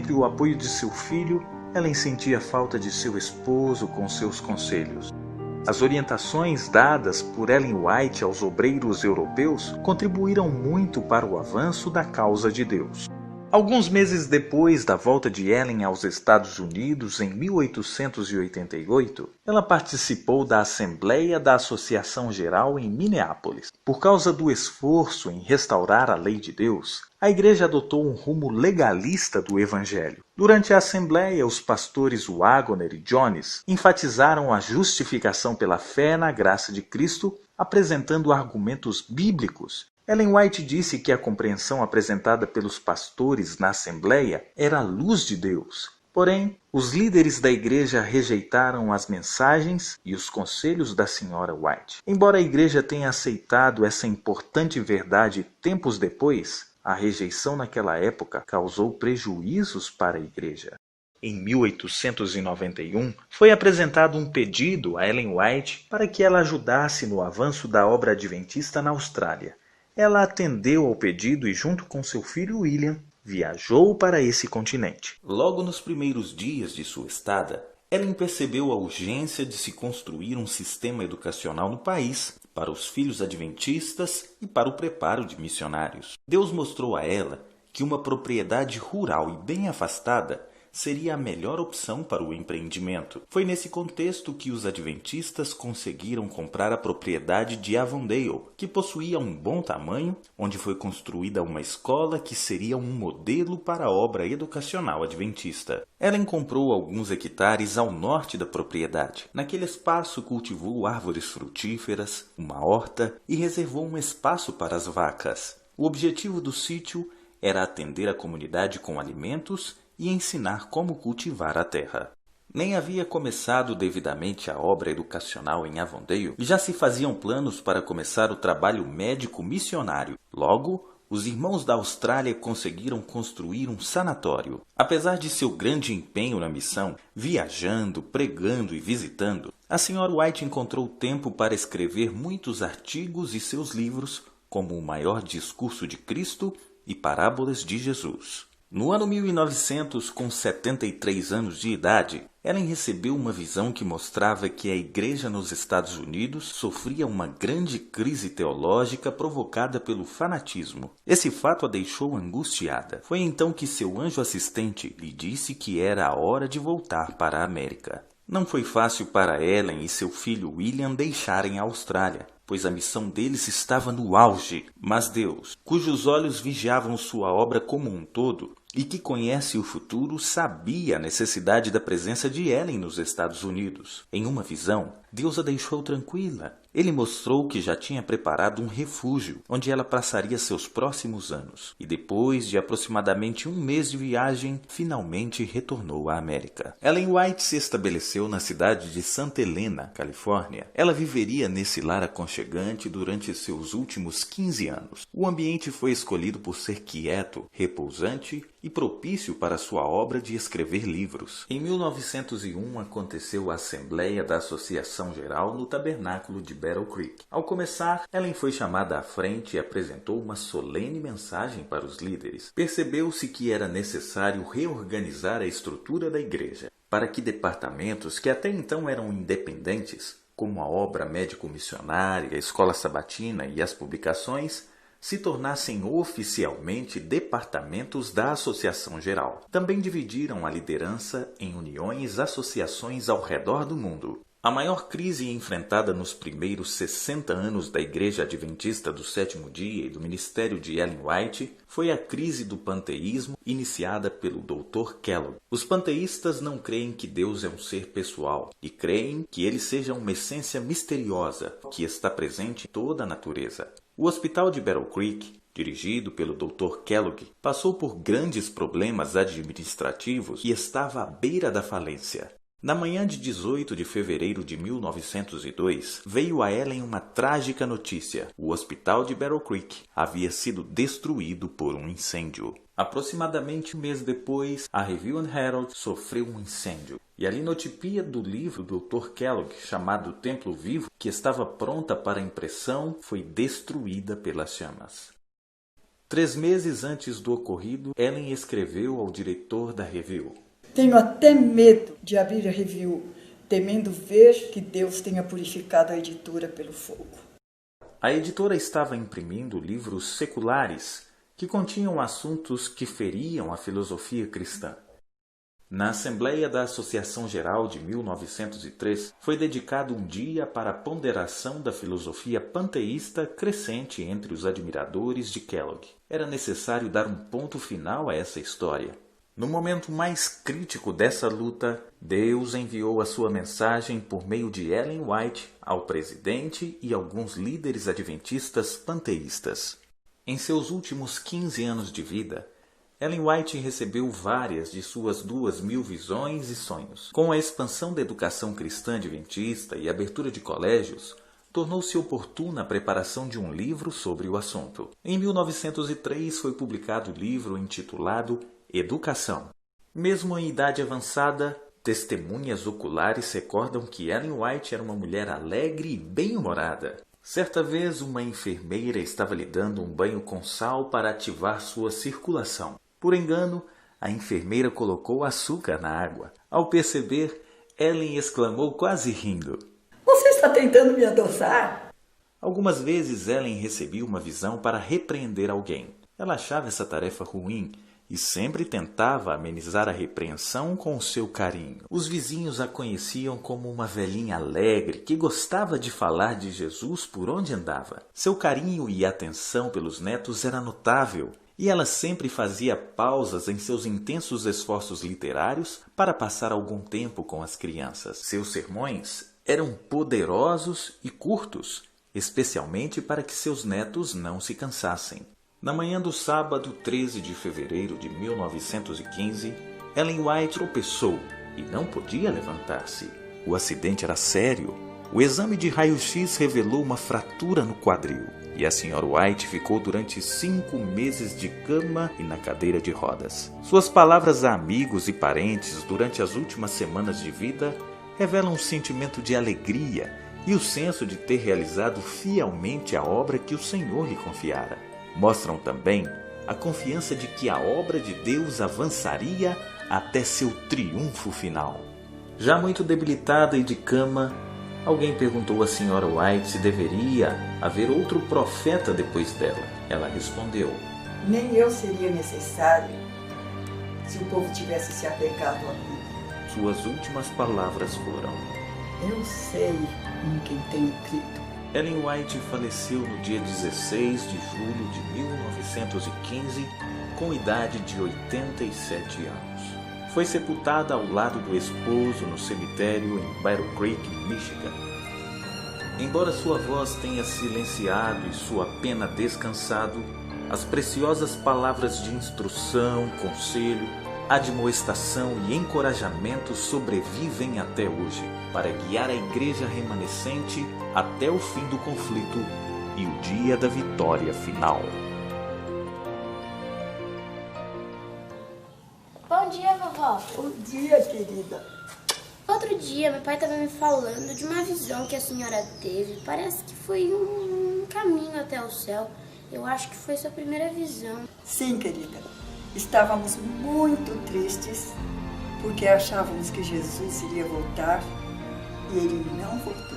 sempre o apoio de seu filho, Ellen sentia falta de seu esposo com seus conselhos. As orientações dadas por Ellen White aos obreiros europeus contribuíram muito para o avanço da causa de Deus. Alguns meses depois da volta de Ellen aos Estados Unidos, em 1888, ela participou da Assembleia da Associação Geral em Minneapolis. Por causa do esforço em restaurar a lei de Deus, a igreja adotou um rumo legalista do Evangelho. Durante a Assembleia, os pastores Waggoner e Jones enfatizaram a justificação pela fé na graça de Cristo, apresentando argumentos bíblicos. Ellen White disse que a compreensão apresentada pelos pastores na Assembleia era a luz de Deus. Porém, os líderes da igreja rejeitaram as mensagens e os conselhos da Sra. White. Embora a igreja tenha aceitado essa importante verdade tempos depois, a rejeição naquela época causou prejuízos para a igreja. Em 1891, foi apresentado um pedido a Ellen White para que ela ajudasse no avanço da obra adventista na Austrália. Ela atendeu ao pedido e, junto com seu filho William, viajou para esse continente. Logo nos primeiros dias de sua estada, Ellen percebeu a urgência de se construir um sistema educacional no país para os filhos adventistas e para o preparo de missionários. Deus mostrou a ela que uma propriedade rural e bem afastada seria a melhor opção para o empreendimento. Foi nesse contexto que os adventistas conseguiram comprar a propriedade de Avondale, que possuía um bom tamanho, onde foi construída uma escola que seria um modelo para a obra educacional adventista. Ellen comprou alguns hectares ao norte da propriedade. Naquele espaço cultivou árvores frutíferas, uma horta e reservou um espaço para as vacas. O objetivo do sítio era atender a comunidade com alimentos e ensinar como cultivar a terra. Nem havia começado devidamente a obra educacional em Avondale e já se faziam planos para começar o trabalho médico missionário. Logo, os irmãos da Austrália conseguiram construir um sanatório. Apesar de seu grande empenho na missão, viajando, pregando e visitando, a Sra. White encontrou tempo para escrever muitos artigos e seus livros, como O Maior Discurso de Cristo e Parábolas de Jesus. No ano 1900, com 73 anos de idade, Ellen recebeu uma visão que mostrava que a igreja nos Estados Unidos sofria uma grande crise teológica provocada pelo fanatismo. Esse fato a deixou angustiada. Foi então que seu anjo assistente lhe disse que era a hora de voltar para a América. Não foi fácil para Ellen e seu filho William deixarem a Austrália, pois a missão deles estava no auge. Mas Deus, cujos olhos vigiavam sua obra como um todo e que conhece o futuro, sabia a necessidade da presença de Ellen nos Estados Unidos. Em uma visão, Deus a deixou tranquila. Ele mostrou que já tinha preparado um refúgio, onde ela passaria seus próximos anos. E depois de aproximadamente um mês de viagem, finalmente retornou à América. Ellen White se estabeleceu na cidade de Santa Helena, Califórnia. Ela viveria nesse lar aconchegante durante seus últimos 15 anos. O ambiente foi escolhido por ser quieto, repousante e propício para sua obra de escrever livros. Em 1901 aconteceu a Assembleia da Associação Geral no Tabernáculo de Battle Creek. Ao começar, Ellen foi chamada à frente e apresentou uma solene mensagem para os líderes. Percebeu-se que era necessário reorganizar a estrutura da igreja, para que departamentos que até então eram independentes, como a obra médico-missionária, a escola sabatina e as publicações, se tornassem oficialmente departamentos da Associação Geral. Também dividiram a liderança em uniões e associações ao redor do mundo. A maior crise enfrentada nos primeiros 60 anos da Igreja Adventista do Sétimo Dia e do ministério de Ellen White foi a crise do panteísmo iniciada pelo Dr. Kellogg. Os panteístas não creem que Deus é um ser pessoal e creem que ele seja uma essência misteriosa que está presente em toda a natureza. O Hospital de Battle Creek, dirigido pelo Dr. Kellogg, passou por grandes problemas administrativos e estava à beira da falência. Na manhã de 18 de fevereiro de 1902, veio a Ellen uma trágica notícia. O hospital de Battle Creek havia sido destruído por um incêndio. Aproximadamente um mês depois, a Review and Herald sofreu um incêndio. E a linotipia do livro do Dr. Kellogg, chamado Templo Vivo, que estava pronta para impressão, foi destruída pelas chamas. 3 meses antes do ocorrido, Ellen escreveu ao diretor da Review: Tenho até medo de abrir a Review, temendo ver que Deus tenha purificado a editora pelo fogo. A editora estava imprimindo livros seculares que continham assuntos que feriam a filosofia cristã. Na Assembleia da Associação Geral de 1903, foi dedicado um dia para a ponderação da filosofia panteísta crescente entre os admiradores de Kellogg. Era necessário dar um ponto final a essa história. No momento mais crítico dessa luta, Deus enviou a sua mensagem por meio de Ellen White ao presidente e alguns líderes adventistas panteístas. Em seus últimos 15 anos de vida, Ellen White recebeu várias de suas 2.000 visões e sonhos. Com a expansão da educação cristã adventista e a abertura de colégios, tornou-se oportuna a preparação de um livro sobre o assunto. Em 1903 foi publicado o livro intitulado Educação. Mesmo em idade avançada, testemunhas oculares recordam que Ellen White era uma mulher alegre e bem-humorada. Certa vez, uma enfermeira estava lhe dando um banho com sal para ativar sua circulação. Por engano, a enfermeira colocou açúcar na água. Ao perceber, Ellen exclamou quase rindo: Você está tentando me adoçar? Algumas vezes Ellen recebia uma visão para repreender alguém. Ela achava essa tarefa ruim e sempre tentava amenizar a repreensão com o seu carinho. Os vizinhos a conheciam como uma velhinha alegre que gostava de falar de Jesus por onde andava. Seu carinho e atenção pelos netos era notável, e ela sempre fazia pausas em seus intensos esforços literários para passar algum tempo com as crianças. Seus sermões eram poderosos e curtos, especialmente para que seus netos não se cansassem. Na manhã do sábado, 13 de fevereiro de 1915, Ellen White tropeçou e não podia levantar-se. O acidente era sério. O exame de raio-x revelou uma fratura no quadril e a Sra. White ficou durante 5 meses de cama e na cadeira de rodas. Suas palavras a amigos e parentes durante as últimas semanas de vida revelam um sentimento de alegria e o senso de ter realizado fielmente a obra que o Senhor lhe confiara. Mostram também a confiança de que a obra de Deus avançaria até seu triunfo final. Já muito debilitada e de cama, alguém perguntou à Sra. White se deveria haver outro profeta depois dela. Ela respondeu: Nem eu seria necessário se o povo tivesse se apegado a mim. Suas últimas palavras foram: Eu sei em quem tenho crido. Ellen White faleceu no dia 16 de julho de 1915, com idade de 87 anos. Foi sepultada ao lado do esposo no cemitério em Battle Creek, Michigan. Embora sua voz tenha silenciado e sua pena descansado, as preciosas palavras de instrução, conselho, admoestação e encorajamento sobrevivem até hoje, para guiar a igreja remanescente até o fim do conflito e o dia da vitória final. Bom dia, vovó. Bom dia, querida. Outro dia, meu pai estava me falando de uma visão que a senhora teve. Parece que foi um caminho até o céu. Eu acho que foi sua primeira visão. Sim, querida. Estávamos muito tristes porque achávamos que Jesus iria voltar e ele não voltou.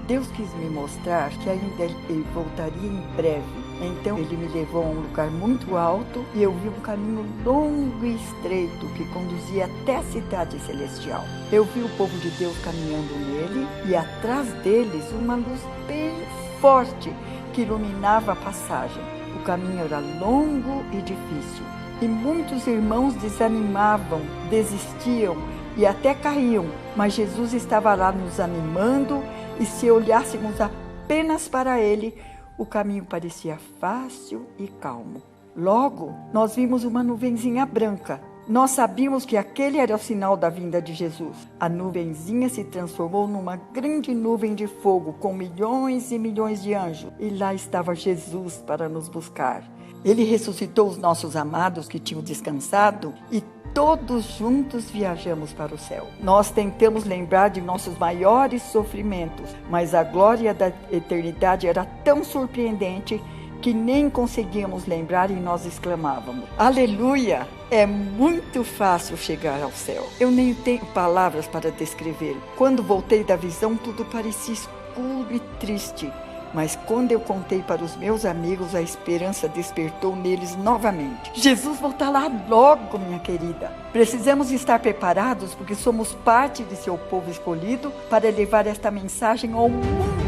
Deus quis me mostrar que ainda ele voltaria em breve. Então ele me levou a um lugar muito alto e eu vi um caminho longo e estreito que conduzia até a cidade celestial. Eu vi o povo de Deus caminhando nele e atrás deles uma luz bem forte que iluminava a passagem. O caminho era longo e difícil. E muitos irmãos desanimavam, desistiam e até caíam, mas Jesus estava lá nos animando e se olhássemos apenas para Ele, o caminho parecia fácil e calmo. Logo, nós vimos uma nuvenzinha branca. Nós sabíamos que aquele era o sinal da vinda de Jesus. A nuvenzinha se transformou numa grande nuvem de fogo com milhões e milhões de anjos. E lá estava Jesus para nos buscar. Ele ressuscitou os nossos amados que tinham descansado e todos juntos viajamos para o céu. Nós tentamos lembrar de nossos maiores sofrimentos, mas a glória da eternidade era tão surpreendente que nem conseguíamos lembrar e nós exclamávamos: aleluia! É muito fácil chegar ao céu. Eu nem tenho palavras para descrever. Quando voltei da visão, tudo parecia escuro e triste. Mas quando eu contei para os meus amigos, a esperança despertou neles novamente. Jesus voltará logo, minha querida. Precisamos estar preparados porque somos parte de seu povo escolhido para levar esta mensagem ao mundo